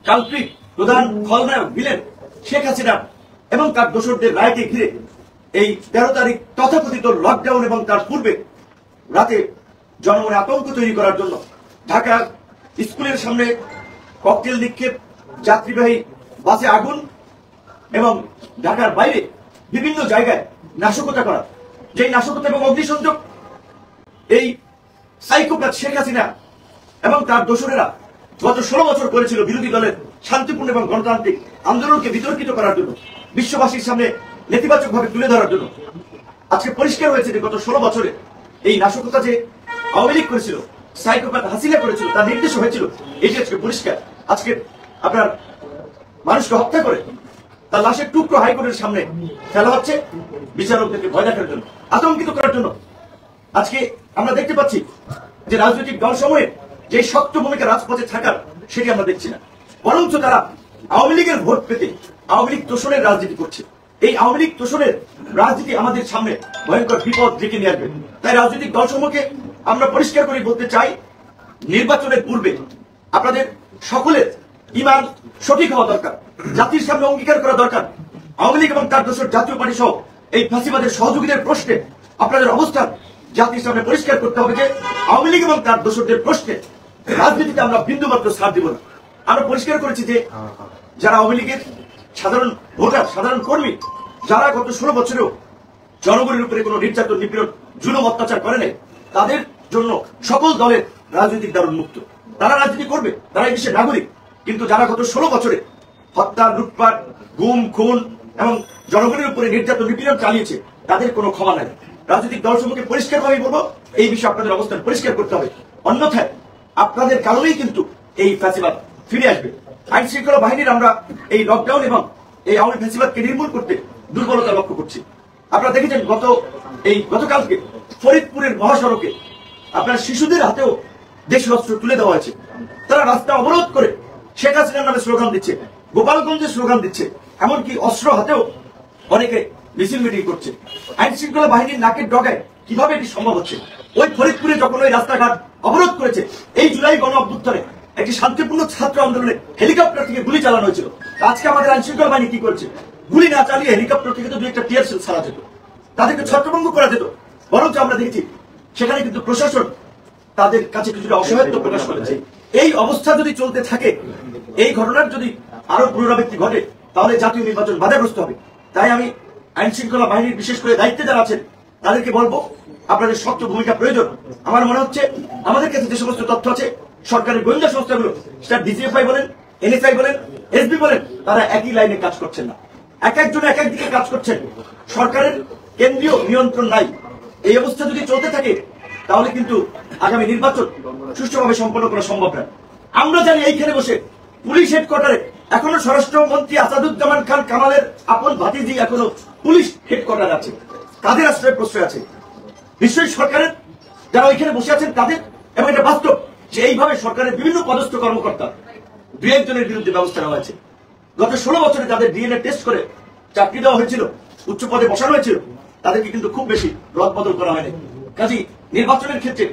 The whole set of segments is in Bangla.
কালপ্রিট প্রধান খলনায়ক ভিলেন শেখ হাসিনা এবং তার দোসরদের রায়কে ঘিরে এই 13 তারিখ তথাকথিত লকডাউন এবং তার পূর্বে রাতে জনমনে আতঙ্ক তৈরি করার জন্য ঢাকার স্কুলের সামনে ককটেল নিক্ষেপ, যাত্রীবাহী বাসে আগুন এবং ঢাকার বাইরে বিভিন্ন জায়গায় নাশকতা করা, যেই নাশকতা এবং অগ্নিসংযোগ এই সাইকোপ্যাথ শেখ হাসিনা এবং তার দোসরেরা গত 16 বছর করেছিল বিরোধী দলের শান্তিপূর্ণ এবং গণতান্ত্রিক আন্দোলনকে বিতর্কিত করার জন্য, বিশ্ববাসীর সামনে নেতিবাচকভাবে তুলে ধরার জন্য। আজকে পরিষ্কার হয়েছে যে গত 16 বছরে এই নাশকতা যে আওয়ামী লীগ করেছিল, সাইকোপ্যাথ হাসিনা করেছিল, তার নির্দেশ হয়েছিল, এটি আজকে পরিষ্কার। আজকে আপনার মানুষকে হত্যা করে তার লাশের টুকরো হাইকোর্টের সামনে ফেলা হচ্ছে বিচারকদেরকে ভয় দেখার জন্য, আতঙ্কিত করার জন্য। আজকে আমরা দেখতে পাচ্ছি যে রাজনৈতিক দল সমূহের যে শক্ত ভূমিকা রাজপথে থাকার সেটি আমরা দেখছি না, বরঞ্চ তারা আওয়ামী লীগের ভোট পেতে আওয়ামী লীগ তোষণের রাজনীতি করছে। এই আওয়ামী লীগ তোষণের রাজনীতি আমাদের সামনে ভয়ঙ্কর বিপদ ডেকে নিয়ে আসবে। তাই রাজনৈতিক দল সমূহকে আমরা পরিষ্কার করে বলতে চাই, নির্বাচনের পূর্বে আপনাদের সকলের ঈমান সঠিক হওয়া দরকার, জাতির সামনে অঙ্গীকার করা দরকার। আওয়ামী লীগ এবং তার দোসর জাতীয় পার্টি সহ এই ফাঁসিবাদের সহযোগীদের প্রশ্নে আপনাদের অবস্থান জাতির সামনে পরিষ্কার করতে হবে যে আওয়ামী লীগ এবং তার দোসরদের প্রশ্নে রাজনীতিতে আমরা বিন্দুমাত্র ছাড় দিব না। আমরা পরিষ্কার করেছি যে যারা আওয়ামী লীগের সাধারণ ভোটার, সাধারণ কর্মী, যারা গত 16 বছরেও জনগণের উপরে কোনো নির্যাতন, নিপীড়ন, জুলুম, অত্যাচার করে নাই, তাদের জন্য সকল দলের রাজনৈতিক দ্বার মুক্ত। তারা রাজনীতি করবে, তারা এই দেশের নাগরিক। কিন্তু যারা গত 16 বছরে হত্যা, লুটপাট, গুম, খুন এবং জনগণের উপরে নির্যাতন, নিপীড়ন চালিয়েছে, তাদের কোনো ক্ষমা নাই। রাজনৈতিক দলসমূহকে পরিষ্কারভাবে বলবো, এই বিষয়ে আপনাদের অবস্থান পরিষ্কার করতে হবে, অন্যথায় আপনাদের কারণেই কিন্তু এই ফ্যাসিবাদ ফিরে আসবে। আইন শৃঙ্খলা বাহিনীর আমরা এই লকডাউন এবং এই আওয়ামী ফ্যাসিবাদকে নির্মূল করতে দুর্বলতা লক্ষ্য করছি। আপনারা দেখেছেন গতকালকে ফরিদপুরের মহাসড়কে আপনার শিশুদের হাতেও দেশীয় অস্ত্র তুলে দেওয়া হয়েছে। তারা রাস্তা অবরোধ করে শেখ হাসিনার নামে স্লোগান দিচ্ছে, গোপালগঞ্জের স্লোগান দিচ্ছে, এমনকি অস্ত্র হাতেও অনেকে মিছিল মিটিং করছে। আইন শৃঙ্খলা বাহিনীর নাকের ডগায় কিভাবে এটি সম্ভব হচ্ছে? ওই ফরিদপুরে যখন ওই রাস্তাঘাট অবরোধ করেছে, এই জুলাই গণ অভ্যুত্থানে একটি শান্তিপূর্ণ ছাত্র আন্দোলনে হেলিকপ্টার থেকে গুলি চালানো হয়েছিল। আজকে আমাদের আইন শৃঙ্খলা বাহিনী কি করছে? গুলি না চালিয়ে হেলিকপ্টার থেকে তো দুই একটা টিয়ার সেল ছাড়া যেত, তাদেরকে ছত্রভঙ্গ করা যেত। বরঞ্চ আমরা দেখেছি সেখানে কিন্তু প্রশাসন তাদের কাছে কিছুটা অসহায়ত্ব প্রকাশ করেছে। এই অবস্থা যদি চলতে থাকে, এই ঘটনার যদি আরো পুনরাবৃত্তি ঘটে, তাহলে জাতীয় নির্বাচন বাধাগ্রস্ত হবে। তাই আমি আইন শৃঙ্খলা বাহিনীর বিশেষ করে দায়িত্বে যারা আছেন তাদেরকে বলবো, আপনাদের শক্ত ভূমিকা প্রয়োজন। আমার মনে হচ্ছে আমাদের কাছে যে সমস্ত তথ্য আছে, সরকারের গোয়েন্দা সংস্থাগুলো, সেটা ডিজিএফআই বলেন, এনএসআই বলেন, এসবি বলেন, তারা একই লাইনে কাজ করছেন না, এক একজন এক একদিকে কাজ করছেন। সরকারের কেন্দ্রীয় নিয়ন্ত্রণ নাই। এই অবস্থা যদি চলতে থাকে, তাহলে কিন্তু আগামী নির্বাচন সুষ্ঠুভাবে সম্পন্ন করা সম্ভব না। আমরা জানি এইখানে বসে পুলিশ হেডকোয়ার্টারে এখনো স্বরাষ্ট্রমন্ত্রী আসাদুজ্জামান খান কামালের আপন ভাতিজি এখনো পুলিশ হেডকোয়ার্টারে আছে, তাদের আশ্রয় প্রশ্রয় আছে। নিশ্চয়ই সরকারের যারা ওইখানে বসে আছেন তাদের, এবং এটা বাস্তব যে এইভাবে সরকারের বিভিন্ন পদস্থ কর্মকর্তা 2 জনের বিরুদ্ধে ব্যবস্থা নেওয়া হয়েছে। গত 16 বছরে তাদের ডিএনএ টেস্ট করে চাকরি দেওয়া হয়েছিল, উচ্চ পদে বসানো হয়েছিল, তাদেরকে কিন্তু খুব বেশি রদবদল করা হয়নি। কাজী নির্বাচনের ক্ষেত্রে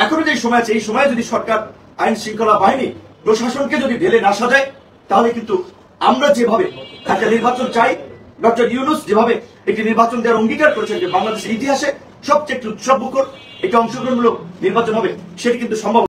এখনো যে সময় আছে, এই সময়ে যদি সরকার, আইন শৃঙ্খলা বাহিনী, প্রশাসনকে যদি ঢেলে না সাজায়, তাহলে কিন্তু আমরা যেভাবে একটা নির্বাচন চাই, ডক্টর ইউনূস যেভাবে একটি নির্বাচন দেওয়ার অঙ্গীকার করেছেন যে বাংলাদেশের ইতিহাসে সবচেয়ে উৎসবমুখর একটি অংশগ্রহণমূলক নির্বাচন হবে, সেটি কিন্তু সম্ভব।